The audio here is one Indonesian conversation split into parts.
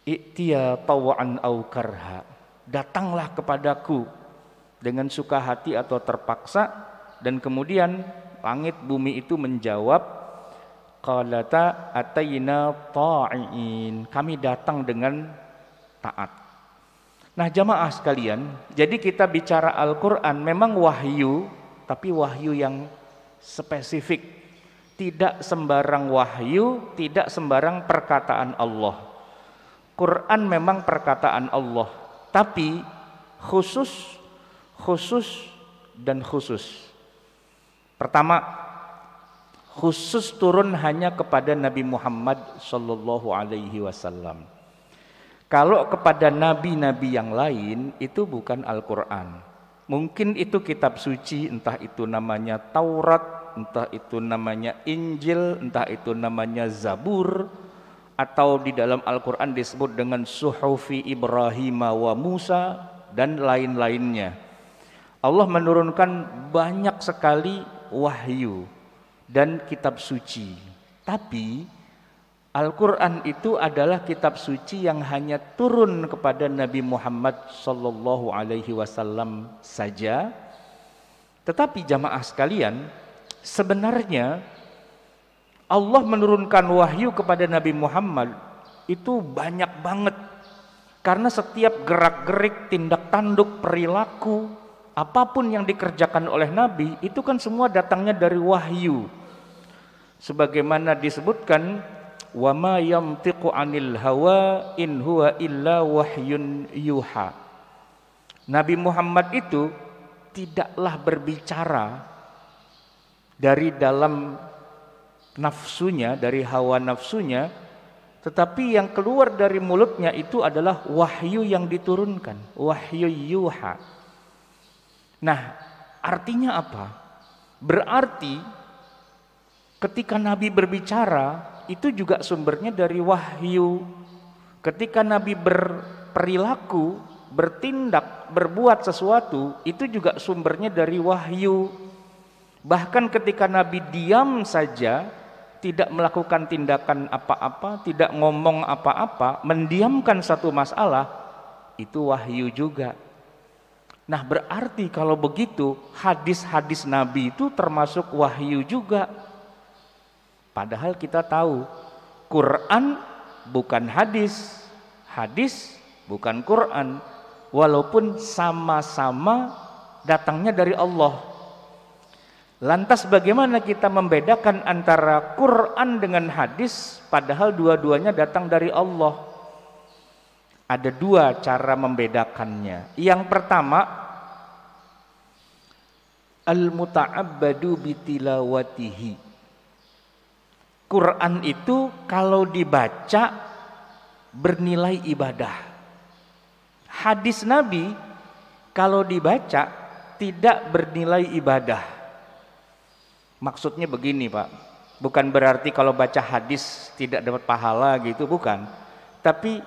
i'tiya taw'an au karha, datanglah kepadaku dengan suka hati atau terpaksa. Dan kemudian langit bumi itu menjawab, qalata atayna ta'in, kami datang dengan taat. Nah jamaah sekalian, jadi kita bicara Al-Quran memang wahyu, tapi wahyu yang spesifik, tidak sembarang wahyu, tidak sembarang perkataan Allah. Quran memang perkataan Allah, tapi khusus dan khusus. Pertama, khusus turun hanya kepada Nabi Muhammad sallallahu alaihi wasallam. Kalau kepada nabi-nabi yang lain itu bukan Al-Quran. Mungkin itu kitab suci, entah itu namanya Taurat, entah itu namanya Injil, entah itu namanya Zabur, atau di dalam Al-Quran disebut dengan Suhufi Ibrahim wa Musa dan lain-lainnya. Allah menurunkan banyak sekali wahyu dan kitab suci. Tapi Al-Quran itu adalah kitab suci yang hanya turun kepada Nabi Muhammad sallallahu alaihi wasallam saja. Tetapi jamaah sekalian, sebenarnya Allah menurunkan wahyu kepada Nabi Muhammad itu banyak banget. Karena setiap gerak-gerik, tindak tanduk, perilaku, apapun yang dikerjakan oleh Nabi itu kan semua datangnya dari wahyu. Sebagaimana disebutkan, wa ma yamtiqu 'anil hawa in huwa illa wahyun yuha. Nabi Muhammad itu tidaklah berbicara dari dalam nafsunya, dari hawa nafsunya, tetapi yang keluar dari mulutnya itu adalah wahyu yang diturunkan, wahyu yuha. Nah, artinya apa? Berarti ketika Nabi berbicara itu juga sumbernya dari wahyu. Ketika Nabi berperilaku, bertindak, berbuat sesuatu, itu juga sumbernya dari wahyu. Bahkan ketika Nabi diam saja, tidak melakukan tindakan apa-apa, tidak ngomong apa-apa, mendiamkan satu masalah, itu wahyu juga. Nah berarti kalau begitu hadis-hadis Nabi itu termasuk wahyu juga. Padahal kita tahu Quran bukan hadis, hadis bukan Quran, walaupun sama-sama datangnya dari Allah. Lantas bagaimana kita membedakan antara Quran dengan hadis padahal dua-duanya datang dari Allah? Ada dua cara membedakannya. Yang pertama, al-muta'abbadu bitilawatihi. Quran itu kalau dibaca bernilai ibadah. Hadis Nabi kalau dibaca tidak bernilai ibadah. Maksudnya begini Pak, bukan berarti kalau baca hadis tidak dapat pahala gitu, bukan. Tapi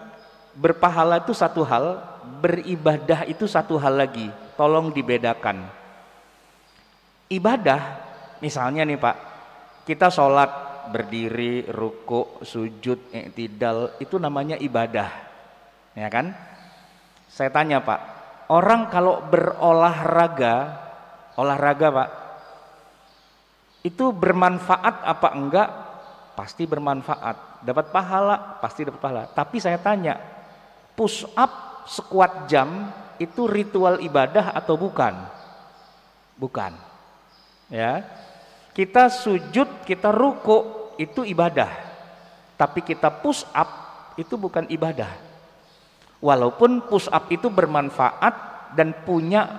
berpahala itu satu hal, beribadah itu satu hal lagi. Tolong dibedakan. Ibadah, misalnya nih Pak, kita sholat berdiri, ruku, sujud, i'tidal, itu namanya ibadah, ya kan? Saya tanya Pak, orang kalau berolahraga, olahraga Pak, itu bermanfaat apa enggak? Pasti bermanfaat. Dapat pahala? Pasti dapat pahala. Tapi saya tanya, push up sekuat jam itu ritual ibadah atau bukan? Bukan. Ya. Kita sujud, kita ruku itu ibadah. Tapi kita push up itu bukan ibadah. Walaupun push up itu bermanfaat dan punya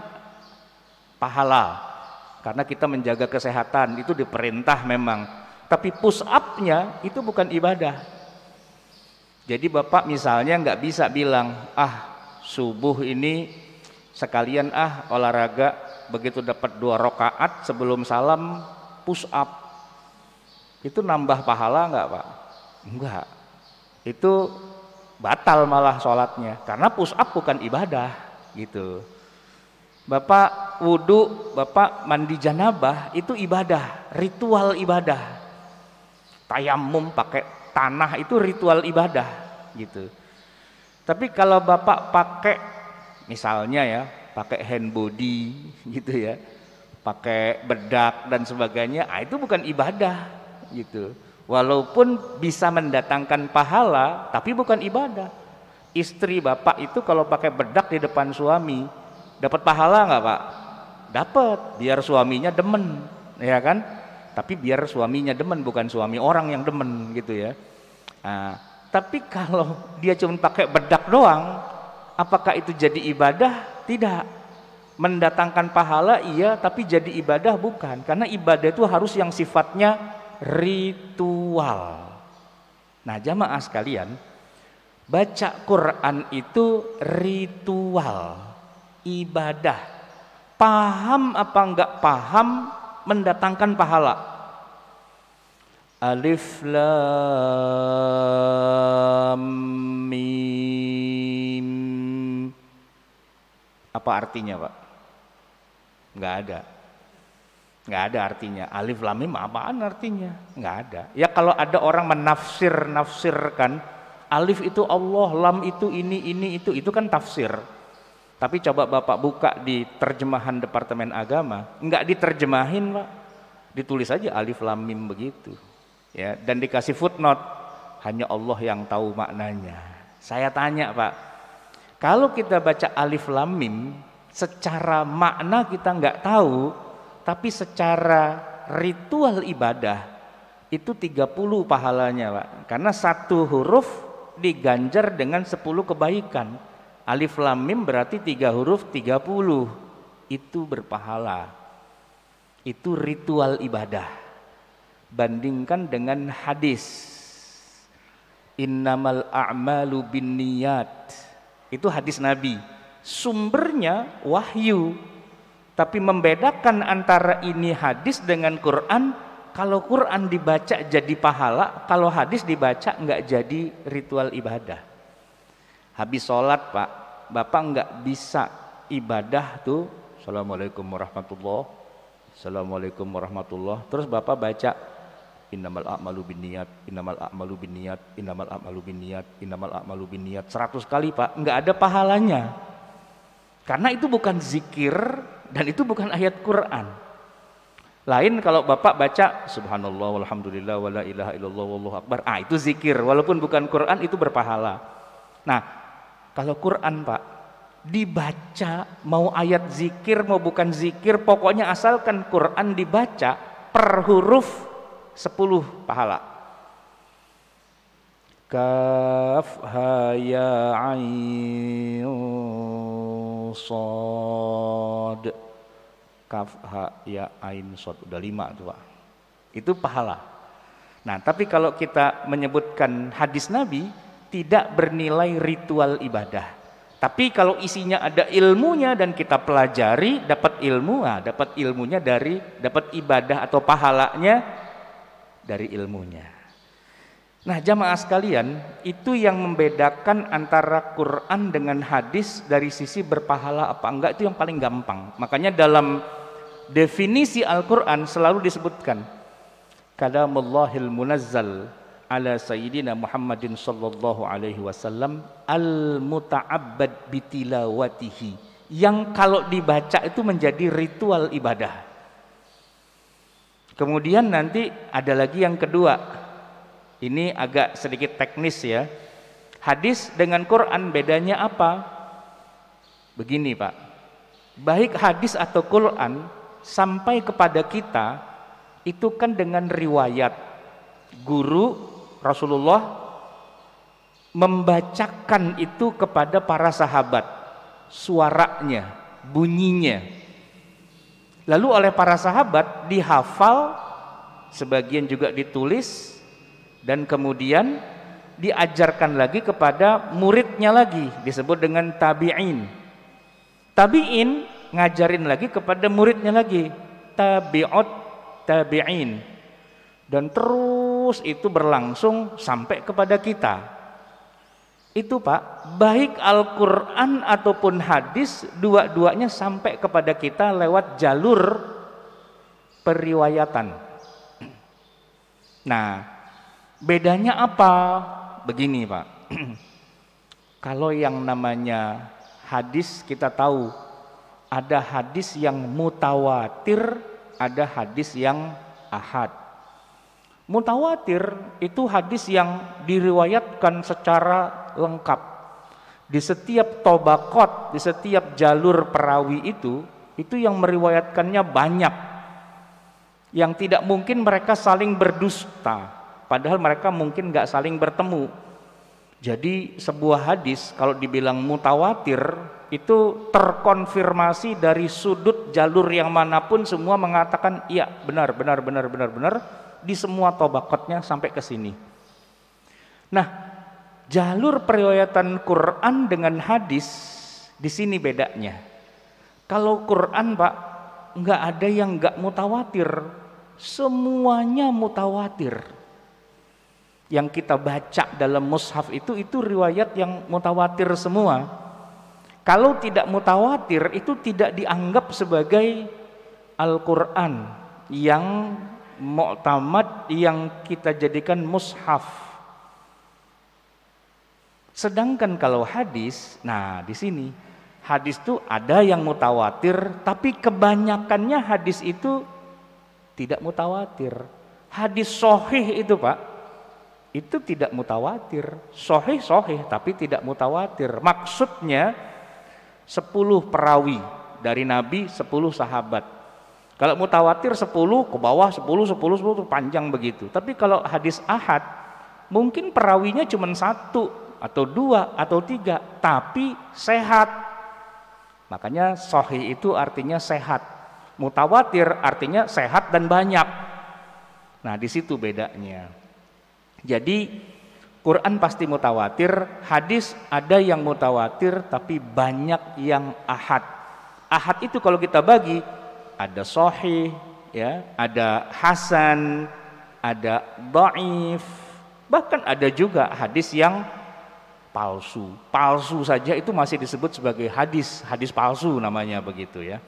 pahala. Karena kita menjaga kesehatan itu diperintah memang. Tapi push up-nya itu bukan ibadah. Jadi Bapak misalnya nggak bisa bilang, subuh ini sekalian olahraga, begitu dapat 2 rakaat sebelum salam push up. Itu nambah pahala nggak Pak? Enggak. Itu batal malah sholatnya. Karena push up bukan ibadah gitu. Bapak wudhu, Bapak mandi janabah, itu ibadah, ritual ibadah. Tayamum pakai tanah itu ritual ibadah gitu. Tapi kalau Bapak pakai misalnya ya, pakai hand body gitu ya, pakai bedak dan sebagainya, itu bukan ibadah gitu. Walaupun bisa mendatangkan pahala, tapi bukan ibadah. Istri Bapak itu kalau pakai bedak di depan suami, dapat pahala nggak Pak? Dapat, biar suaminya demen, ya kan? Tapi biar suaminya demen, bukan suami orang yang demen gitu ya. Nah, tapi kalau dia cuma pakai bedak doang, apakah itu jadi ibadah? Tidak. Mendatangkan pahala iya, tapi jadi ibadah bukan. Karena ibadah itu harus yang sifatnya ritual. Nah, jamaah sekalian, baca Quran itu ritual, ibadah. Paham apa enggak paham, mendatangkan pahala. Alif Lam Mim. Apa artinya Pak? Nggak ada. Nggak ada artinya. Alif Lam Mim apaan artinya? Nggak ada. Ya kalau ada orang menafsirkan alif itu Allah, lam itu ini itu kan tafsir. Tapi coba Bapak buka di terjemahan Departemen Agama, nggak diterjemahin Pak. Ditulis aja alif lam mim begitu. Ya, dan dikasih footnote, hanya Allah yang tahu maknanya. Saya tanya Pak, kalau kita baca alif lam mim, secara makna kita nggak tahu, tapi secara ritual ibadah itu 30 pahalanya Pak. Karena satu huruf diganjar dengan 10 kebaikan. Alif lam mim berarti 3 huruf 30. Itu berpahala. Itu ritual ibadah. Bandingkan dengan hadis innamal a'malu binniyat, itu hadis Nabi, sumbernya wahyu, tapi membedakan antara ini hadis dengan Quran. Kalau Quran dibaca jadi pahala, kalau hadis dibaca nggak jadi ritual ibadah. Habis sholat Pak, Bapak nggak bisa ibadah tuh Assalamualaikum warahmatullah, Assalamualaikum warahmatullah, terus Bapak baca innamal a'malu binniyat, innamal a'malu binniyat, innamal a'malu binniyat, innamal a'malu binniyat 100 kali Pak, nggak ada pahalanya. Karena itu bukan zikir dan itu bukan ayat Quran. Lain kalau Bapak baca subhanallah walhamdulillah wala ilaha illallah wallahu akbar, itu zikir, walaupun bukan Quran itu berpahala. Nah, kalau Quran Pak dibaca, mau ayat zikir mau bukan zikir, pokoknya asalkan Quran dibaca per huruf 10 pahala. Kaf ha ya ain shad, kaf ha ya ain shad, udah 5 tuh Pak. Itu pahala. Nah, tapi kalau kita menyebutkan hadis Nabi tidak bernilai ritual ibadah. Tapi kalau isinya ada ilmunya dan kita pelajari, dapat ilmu, dapat ilmunya dari, dapat ibadah atau pahalanya dari ilmunya. Nah, jamaah sekalian, itu yang membedakan antara Quran dengan hadis dari sisi berpahala apa enggak, itu yang paling gampang. Makanya dalam definisi Al-Quran selalu disebutkan kalamullahil munazzal ala sayyidina Muhammadin sallallahu alaihi wasallam al-muta'abbad bitilawatihi, yang kalau dibaca itu menjadi ritual ibadah. Kemudian nanti ada lagi yang kedua, ini agak sedikit teknis ya. Hadis dengan Quran bedanya apa? Begini Pak, baik hadis atau Quran sampai kepada kita itu kan dengan riwayat guru Rasulullah membacakan itu kepada para sahabat, suaranya, bunyinya. Lalu oleh para sahabat dihafal, sebagian juga ditulis, dan kemudian diajarkan lagi kepada muridnya lagi, disebut dengan tabi'in. Tabi'in ngajarin lagi kepada muridnya lagi, tabi'ut tabi'in. Dan terus itu berlangsung sampai kepada kita. Itu Pak, baik Al-Quran ataupun hadis, dua-duanya sampai kepada kita lewat jalur periwayatan. Nah, bedanya apa? Begini Pak, Kalau yang namanya hadis kita tahu ada hadis yang mutawatir, ada hadis yang ahad. Mutawatir itu hadis yang diriwayatkan secara lengkap. Di setiap tobaqat, di setiap jalur perawi itu yang meriwayatkannya banyak. Yang tidak mungkin mereka saling berdusta, padahal mereka mungkin nggak saling bertemu. Jadi sebuah hadis kalau dibilang mutawatir itu terkonfirmasi dari sudut jalur yang manapun, semua mengatakan iya benar di semua tobaqatnya sampai ke sini. Nah, jalur periwayatan Quran dengan hadis di sini bedanya. Kalau Quran Pak nggak ada yang nggak mutawatir, semuanya mutawatir. Yang kita baca dalam mushaf itu riwayat yang mutawatir semua. Kalau tidak mutawatir itu tidak dianggap sebagai Al-Quran yang mu'tamad, yang kita jadikan mushaf. Sedangkan kalau hadis, nah di sini hadis itu ada yang mutawatir, tapi kebanyakannya hadis itu tidak mutawatir. Hadis sahih itu Pak, itu tidak mutawatir. Sahih tapi tidak mutawatir. Maksudnya 10 perawi dari Nabi, 10 sahabat. Kalau mutawatir 10 ke bawah, 10 panjang begitu. Tapi kalau hadis ahad mungkin perawinya cuma 1 atau 2 atau 3, tapi sehat. Makanya sahih itu artinya sehat. Mutawatir artinya sehat dan banyak. Nah, di situ bedanya. Jadi Quran pasti mutawatir, hadis ada yang mutawatir tapi banyak yang ahad. Ahad itu kalau kita bagi ada sahih, ya, ada hasan, ada dhaif, bahkan ada juga hadis yang palsu. Palsu saja itu masih disebut sebagai hadis palsu namanya begitu ya.